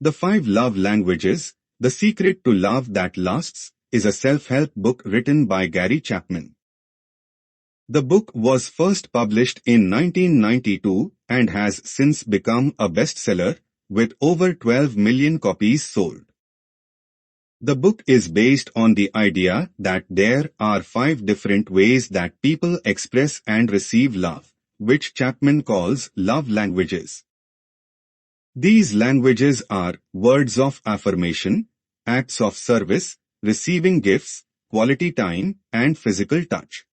The 5 Love Languages, The Secret to Love That Lasts, is a self-help book written by Gary Chapman. The book was first published in 1992 and has since become a bestseller, with over 12 million copies sold. The book is based on the idea that there are 5 different ways that people express and receive love, which Chapman calls love languages. These languages are words of affirmation, acts of service, receiving gifts, quality time, and physical touch.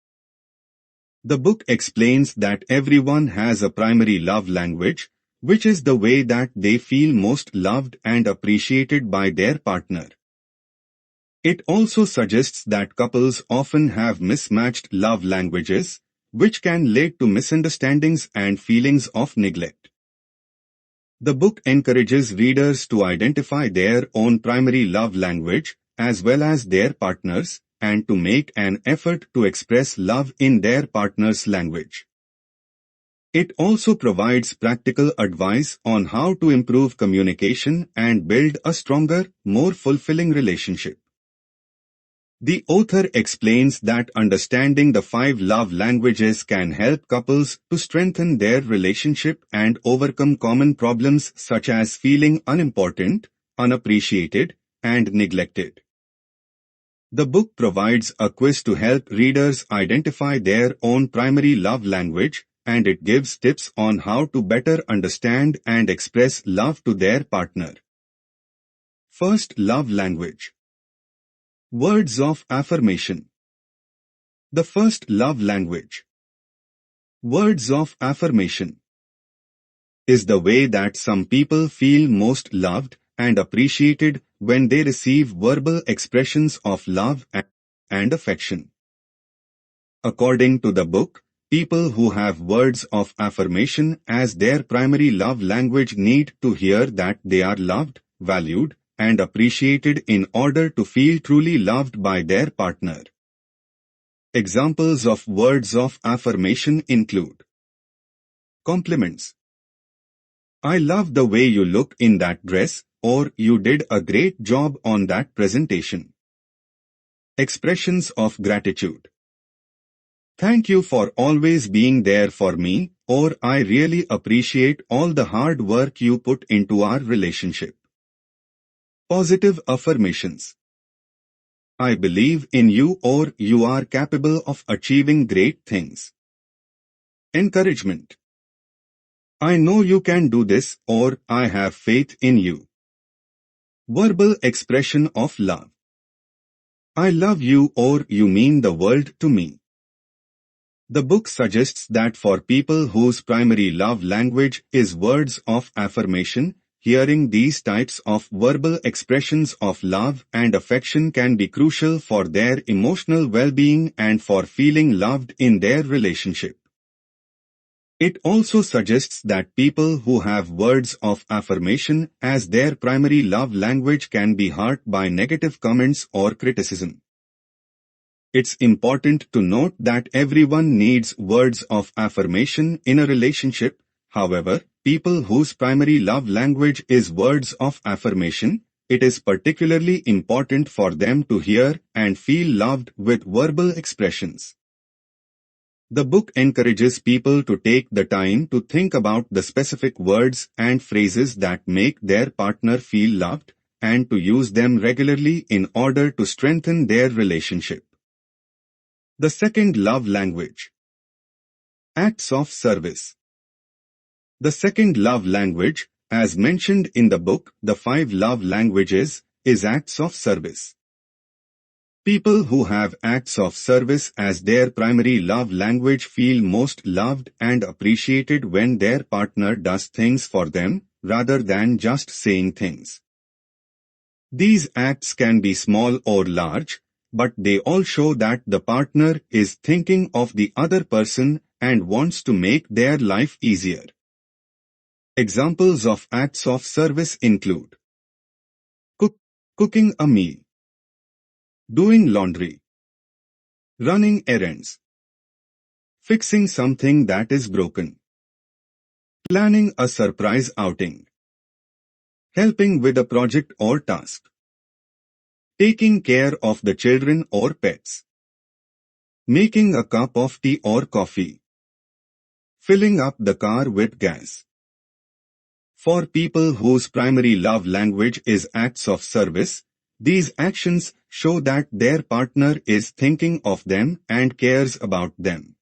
The book explains that everyone has a primary love language, which is the way that they feel most loved and appreciated by their partner. It also suggests that couples often have mismatched love languages, which can lead to misunderstandings and feelings of neglect. The book encourages readers to identify their own primary love language, as well as their partner's, and to make an effort to express love in their partner's language. It also provides practical advice on how to improve communication and build a stronger, more fulfilling relationship. The author explains that understanding the 5 love languages can help couples to strengthen their relationship and overcome common problems such as feeling unimportant, unappreciated, and neglected. The book provides a quiz to help readers identify their own primary love language, and it gives tips on how to better understand and express love to their partner. First love language. Words of affirmation. The first love language. Words of affirmation is the way that some people feel most loved and appreciated when they receive verbal expressions of love and affection. According to the book, people who have words of affirmation as their primary love language need to hear that they are loved, valued, and appreciated in order to feel truly loved by their partner. Examples of words of affirmation include compliments. I love the way you look in that dress, or you did a great job on that presentation. Expressions of gratitude. Thank you for always being there for me, or I really appreciate all the hard work you put into our relationship. Positive affirmations. I believe in you, or you are capable of achieving great things. Encouragement. I know you can do this, or I have faith in you. Verbal expression of love. I love you, or you mean the world to me. The book suggests that for people whose primary love language is words of affirmation, hearing these types of verbal expressions of love and affection can be crucial for their emotional well-being and for feeling loved in their relationship. It also suggests that people who have words of affirmation as their primary love language can be hurt by negative comments or criticism. It's important to note that everyone needs words of affirmation in a relationship. However, people whose primary love language is words of affirmation, it is particularly important for them to hear and feel loved with verbal expressions. The book encourages people to take the time to think about the specific words and phrases that make their partner feel loved, and to use them regularly in order to strengthen their relationship. The second love language. Acts of service. The second love language, as mentioned in the book, The 5 Love Languages, is acts of service. People who have acts of service as their primary love language feel most loved and appreciated when their partner does things for them, rather than just saying things. These acts can be small or large, but they all show that the partner is thinking of the other person and wants to make their life easier. Examples of acts of service include cooking a meal, doing laundry, running errands, fixing something that is broken, planning a surprise outing, helping with a project or task, taking care of the children or pets, making a cup of tea or coffee, filling up the car with gas. For people whose primary love language is acts of service, these actions show that their partner is thinking of them and cares about them.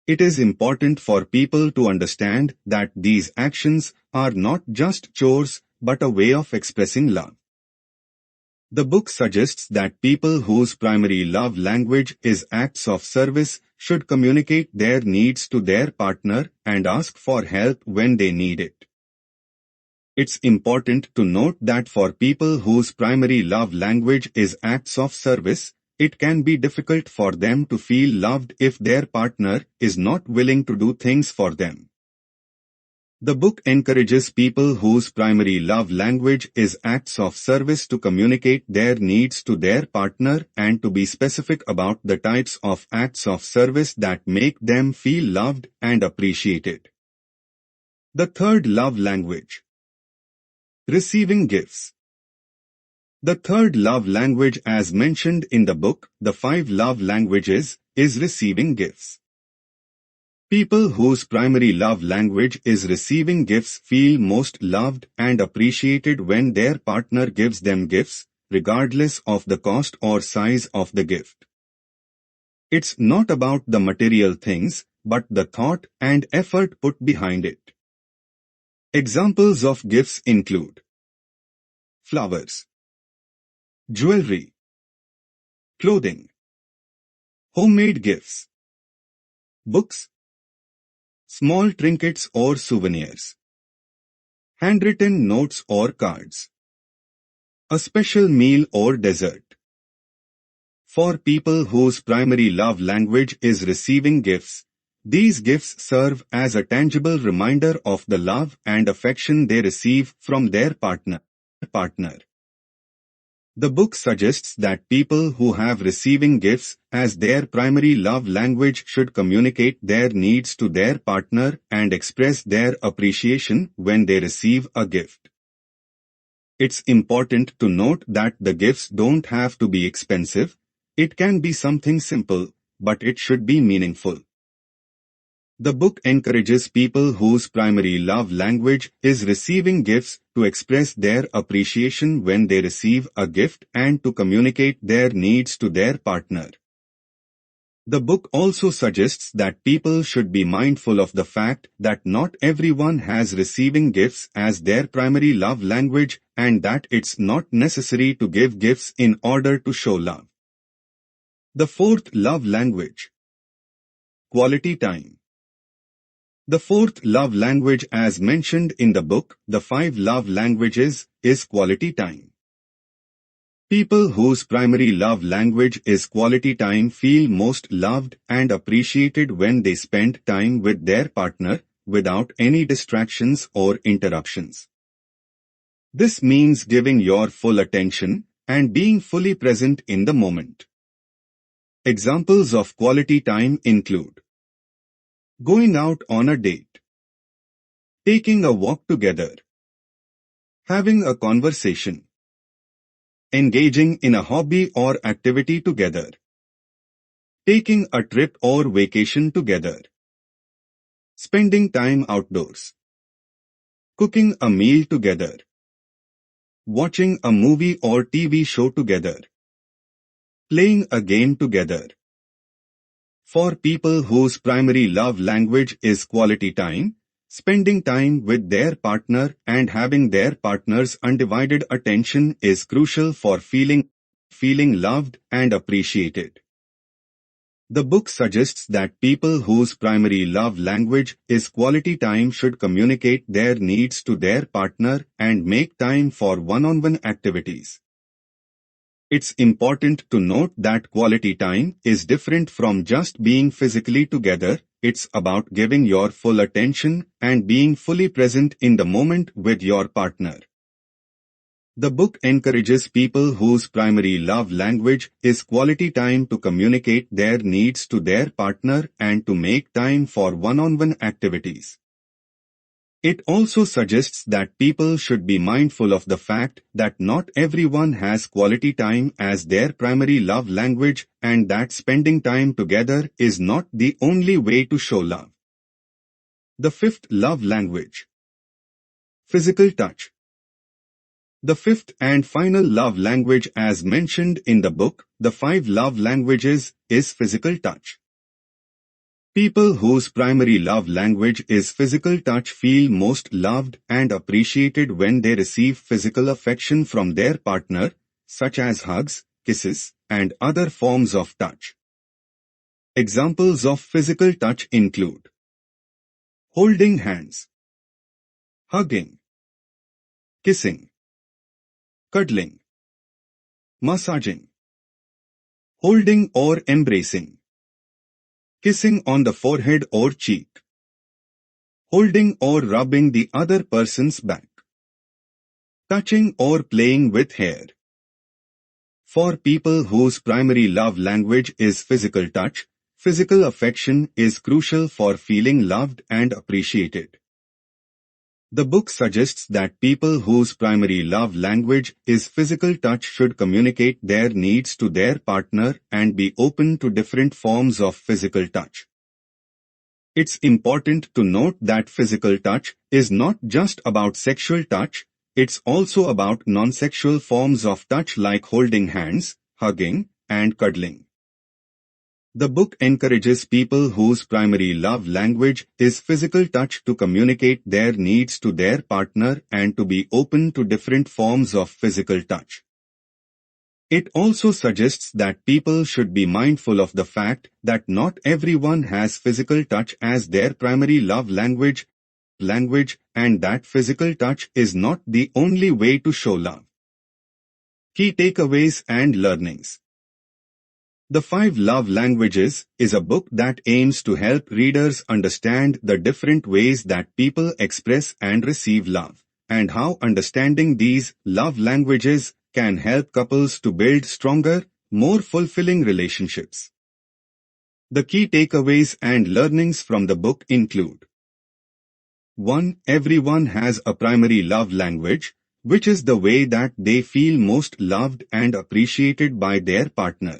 It is important for people to understand that these actions are not just chores but a way of expressing love. The book suggests that people whose primary love language is acts of service should communicate their needs to their partner and ask for help when they need it. It's important to note that for people whose primary love language is acts of service, it can be difficult for them to feel loved if their partner is not willing to do things for them. The book encourages people whose primary love language is acts of service to communicate their needs to their partner and to be specific about the types of acts of service that make them feel loved and appreciated. The third love language. Receiving gifts. The third love language as mentioned in the book, The 5 Love Languages, is receiving gifts. People whose primary love language is receiving gifts feel most loved and appreciated when their partner gives them gifts, regardless of the cost or size of the gift. It's not about the material things, but the thought and effort put behind it. Examples of gifts include flowers, jewelry, clothing, homemade gifts, books, small trinkets or souvenirs, handwritten notes or cards, a special meal or dessert. For people whose primary love language is receiving gifts, these gifts serve as a tangible reminder of the love and affection they receive from their partner. The book suggests that people who have receiving gifts as their primary love language should communicate their needs to their partner and express their appreciation when they receive a gift. It's important to note that the gifts don't have to be expensive. It can be something simple, but it should be meaningful. The book encourages people whose primary love language is receiving gifts to express their appreciation when they receive a gift and to communicate their needs to their partner. The book also suggests that people should be mindful of the fact that not everyone has receiving gifts as their primary love language and that it's not necessary to give gifts in order to show love. The fourth love language. Quality time. The fourth love language as mentioned in the book, The 5 Love Languages, is quality time. People whose primary love language is quality time feel most loved and appreciated when they spend time with their partner without any distractions or interruptions. This means giving your full attention and being fully present in the moment. Examples of quality time include going out on a date, taking a walk together, having a conversation, engaging in a hobby or activity together, taking a trip or vacation together, spending time outdoors, cooking a meal together, watching a movie or TV show together, playing a game together. For people whose primary love language is quality time, spending time with their partner and having their partner's undivided attention is crucial for feeling loved and appreciated. The book suggests that people whose primary love language is quality time should communicate their needs to their partner and make time for one-on-one activities. It's important to note that quality time is different from just being physically together. It's about giving your full attention and being fully present in the moment with your partner. The book encourages people whose primary love language is quality time to communicate their needs to their partner and to make time for one-on-one activities. It also suggests that people should be mindful of the fact that not everyone has quality time as their primary love language and that spending time together is not the only way to show love. The fifth love language. Physical touch. The fifth and final love language as mentioned in the book, The 5 Love Languages, is physical touch. People whose primary love language is physical touch feel most loved and appreciated when they receive physical affection from their partner, such as hugs, kisses, and other forms of touch. Examples of physical touch include holding hands, hugging, kissing, cuddling, massaging, holding or embracing, kissing on the forehead or cheek, holding or rubbing the other person's back, touching or playing with hair. For people whose primary love language is physical touch, physical affection is crucial for feeling loved and appreciated. The book suggests that people whose primary love language is physical touch should communicate their needs to their partner and be open to different forms of physical touch. It's important to note that physical touch is not just about sexual touch, it's also about non-sexual forms of touch like holding hands, hugging, and cuddling. The book encourages people whose primary love language is physical touch to communicate their needs to their partner and to be open to different forms of physical touch. It also suggests that people should be mindful of the fact that not everyone has physical touch as their primary love language, and that physical touch is not the only way to show love. Key takeaways and learnings. The 5 Love Languages is a book that aims to help readers understand the different ways that people express and receive love, and how understanding these love languages can help couples to build stronger, more fulfilling relationships. The key takeaways and learnings from the book include 1. Everyone has a primary love language, which is the way that they feel most loved and appreciated by their partner.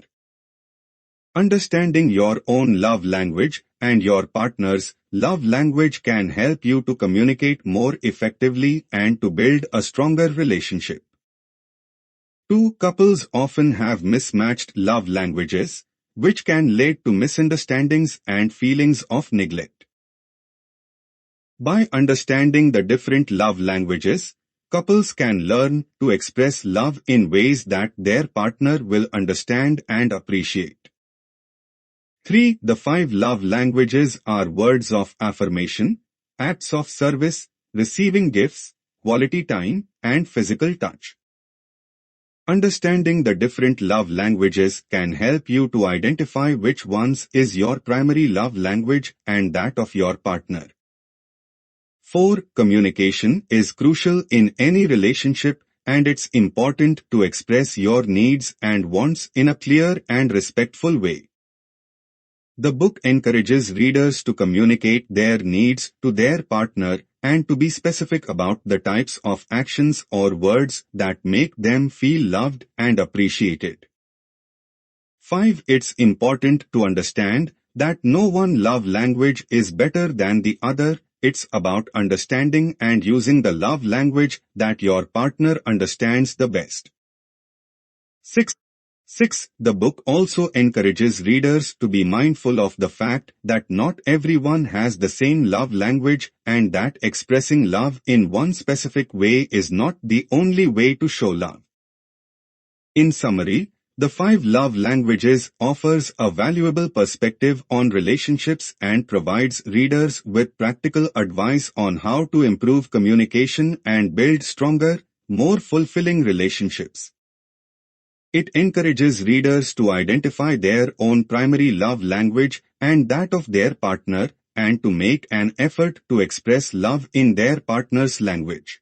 Understanding your own love language and your partner's love language can help you to communicate more effectively and to build a stronger relationship. 2. Couples often have mismatched love languages, which can lead to misunderstandings and feelings of neglect. By understanding the different love languages, couples can learn to express love in ways that their partner will understand and appreciate. 3. The 5 love languages are words of affirmation, acts of service, receiving gifts, quality time, and physical touch. Understanding the different love languages can help you to identify which ones is your primary love language and that of your partner. 4. Communication is crucial in any relationship, and it's important to express your needs and wants in a clear and respectful way. The book encourages readers to communicate their needs to their partner and to be specific about the types of actions or words that make them feel loved and appreciated. 5. It's important to understand that no one love language is better than the other. It's about understanding and using the love language that your partner understands the best. 6. The book also encourages readers to be mindful of the fact that not everyone has the same love language and that expressing love in one specific way is not the only way to show love. In summary, the 5 Love Languages offers a valuable perspective on relationships and provides readers with practical advice on how to improve communication and build stronger, more fulfilling relationships. It encourages readers to identify their own primary love language and that of their partner and to make an effort to express love in their partner's language.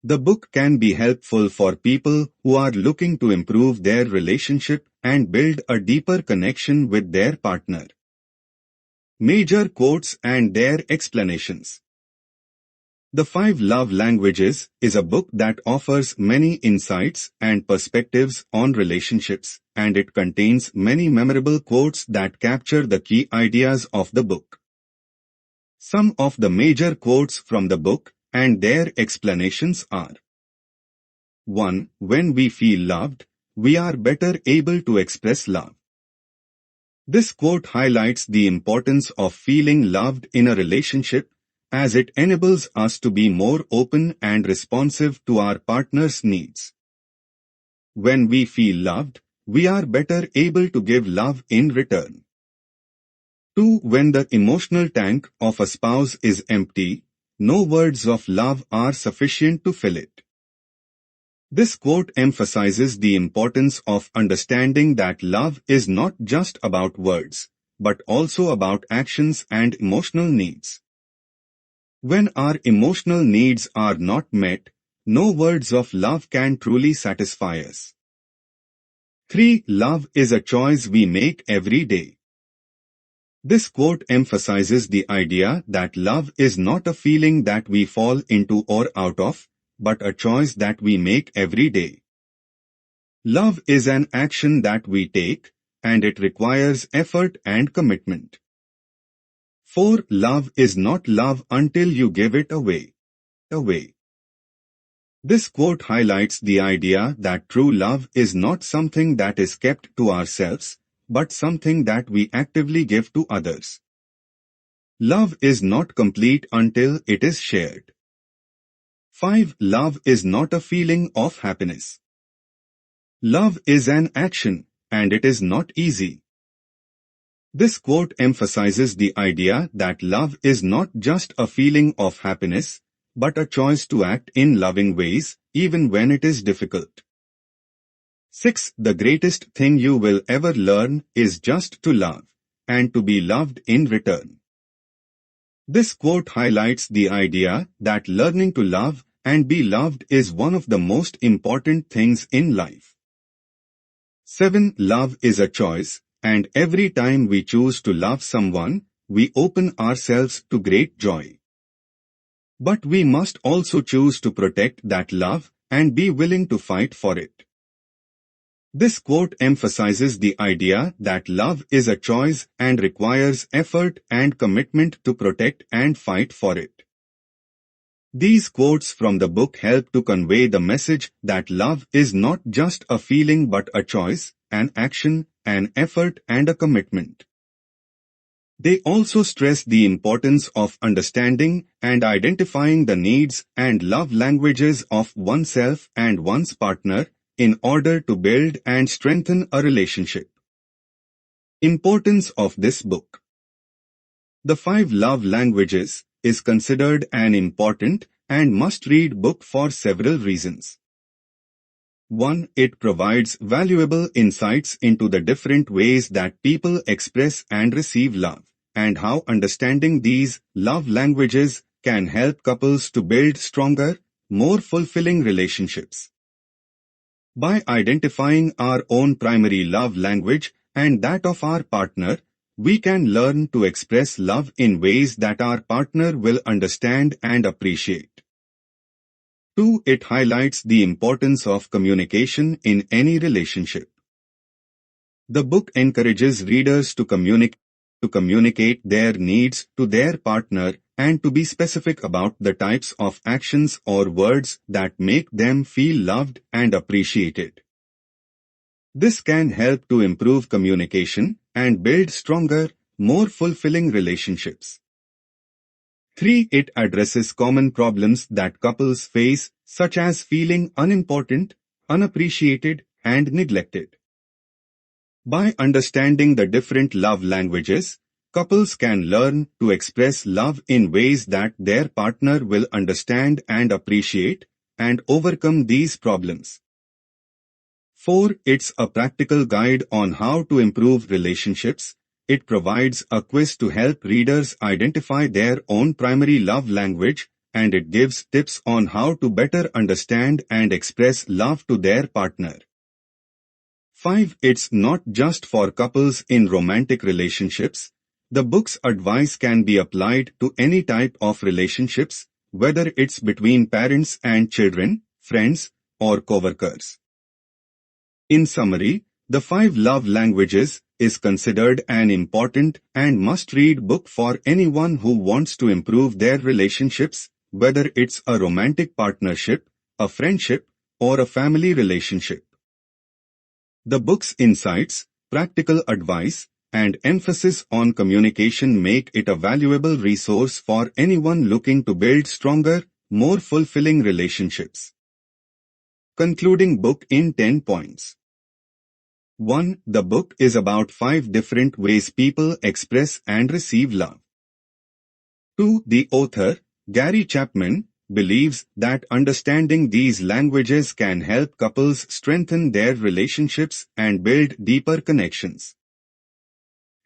The book can be helpful for people who are looking to improve their relationship and build a deeper connection with their partner. Major quotes and their explanations. The Five Love Languages is a book that offers many insights and perspectives on relationships, and it contains many memorable quotes that capture the key ideas of the book. Some of the major quotes from the book and their explanations are: 1. When we feel loved, we are better able to express love. This quote highlights the importance of feeling loved in a relationship, as it enables us to be more open and responsive to our partner's needs. When we feel loved, we are better able to give love in return. 2. When the emotional tank of a spouse is empty, no words of love are sufficient to fill it. This quote emphasizes the importance of understanding that love is not just about words, but also about actions and emotional needs. When our emotional needs are not met, no words of love can truly satisfy us. 3. Love is a choice we make every day. This quote emphasizes the idea that love is not a feeling that we fall into or out of, but a choice that we make every day. Love is an action that we take, and it requires effort and commitment. 4. Love is not love until you give it away. This quote highlights the idea that true love is not something that is kept to ourselves, but something that we actively give to others. Love is not complete until it is shared. 5. Love is not a feeling of happiness. Love is an action, and it is not easy. This quote emphasizes the idea that love is not just a feeling of happiness, but a choice to act in loving ways, even when it is difficult. 6. The greatest thing you will ever learn is just to love, and to be loved in return. This quote highlights the idea that learning to love and be loved is one of the most important things in life. 7. Love is a choice, and every time we choose to love someone, we open ourselves to great joy. But we must also choose to protect that love and be willing to fight for it. This quote emphasizes the idea that love is a choice and requires effort and commitment to protect and fight for it. These quotes from the book help to convey the message that love is not just a feeling but a choice, an action, an effort and a commitment. They also stress the importance of understanding and identifying the needs and love languages of oneself and one's partner in order to build and strengthen a relationship. Importance of this book. The Five Love Languages is considered an important and must-read book for several reasons. 1. It provides valuable insights into the different ways that people express and receive love, and how understanding these love languages can help couples to build stronger, more fulfilling relationships. By identifying our own primary love language and that of our partner, we can learn to express love in ways that our partner will understand and appreciate. 2. It highlights the importance of communication in any relationship. The book encourages readers to communicate their needs to their partner and to be specific about the types of actions or words that make them feel loved and appreciated. This can help to improve communication and build stronger, more fulfilling relationships. 3. It addresses common problems that couples face, such as feeling unimportant, unappreciated, and neglected. By understanding the different love languages, couples can learn to express love in ways that their partner will understand and appreciate, and overcome these problems. 4. It's a practical guide on how to improve relationships. It provides a quiz to help readers identify their own primary love language, and it gives tips on how to better understand and express love to their partner. 5. It's not just for couples in romantic relationships. The book's advice can be applied to any type of relationships, whether it's between parents and children, friends, or coworkers. In summary, The 5 Love Languages is considered an important and must-read book for anyone who wants to improve their relationships, whether it's a romantic partnership, a friendship, or a family relationship. The book's insights, practical advice, and emphasis on communication make it a valuable resource for anyone looking to build stronger, more fulfilling relationships. Concluding book in 10 points. 1. The book is about 5 different ways people express and receive love. 2. The author, Gary Chapman, believes that understanding these languages can help couples strengthen their relationships and build deeper connections.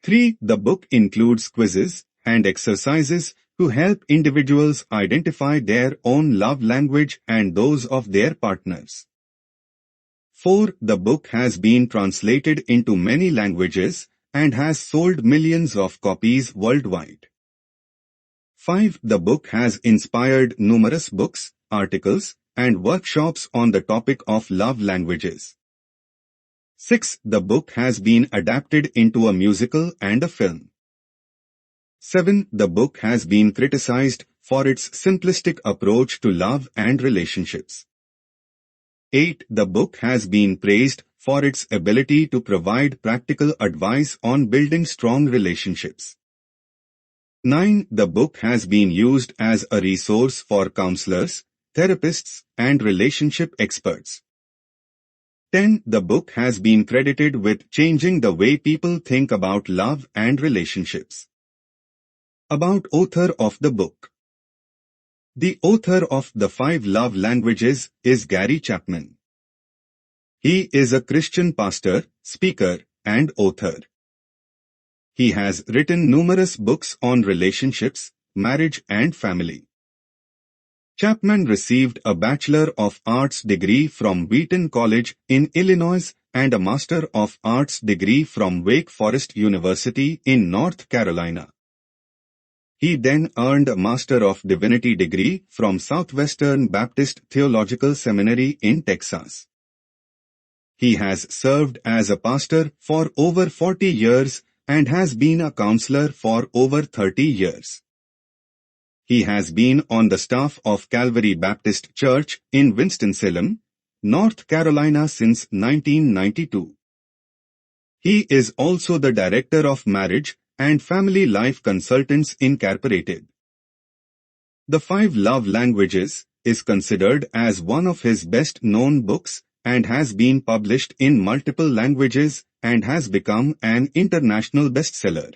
3. The book includes quizzes and exercises to help individuals identify their own love language and those of their partners. 4. The book has been translated into many languages and has sold millions of copies worldwide. 5. The book has inspired numerous books, articles, and workshops on the topic of love languages. 6. The book has been adapted into a musical and a film. 7. The book has been criticized for its simplistic approach to love and relationships. 8. The book has been praised for its ability to provide practical advice on building strong relationships. 9. The book has been used as a resource for counselors, therapists, and relationship experts. 10. The book has been credited with changing the way people think about love and relationships. About author of the book. The author of The 5 Love Languages is Gary Chapman. He is a Christian pastor, speaker, and author. He has written numerous books on relationships, marriage, and family. Chapman received a Bachelor of Arts degree from Wheaton College in Illinois and a Master of Arts degree from Wake Forest University in North Carolina. He then earned a Master of Divinity degree from Southwestern Baptist Theological Seminary in Texas. He has served as a pastor for over 40 years and has been a counselor for over 30 years. He has been on the staff of Calvary Baptist Church in Winston-Salem, North Carolina since 1992. He is also the Director of Marriage and Family Life Consultants Incorporated. The 5 Love Languages is considered as one of his best-known books and has been published in multiple languages and has become an international bestseller.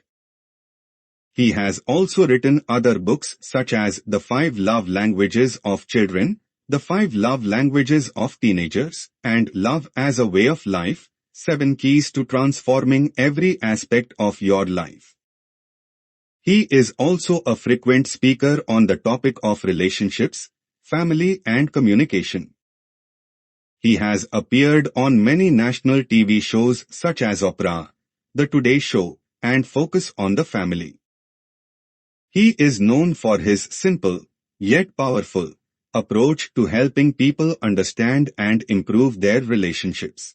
He has also written other books such as The 5 Love Languages of Children, The 5 Love Languages of Teenagers, and Love as a Way of Life, 7 Keys to Transforming Every Aspect of Your Life. He is also a frequent speaker on the topic of relationships, family, and communication. He has appeared on many national TV shows such as Oprah, The Today Show, and Focus on the Family. He is known for his simple, yet powerful, approach to helping people understand and improve their relationships.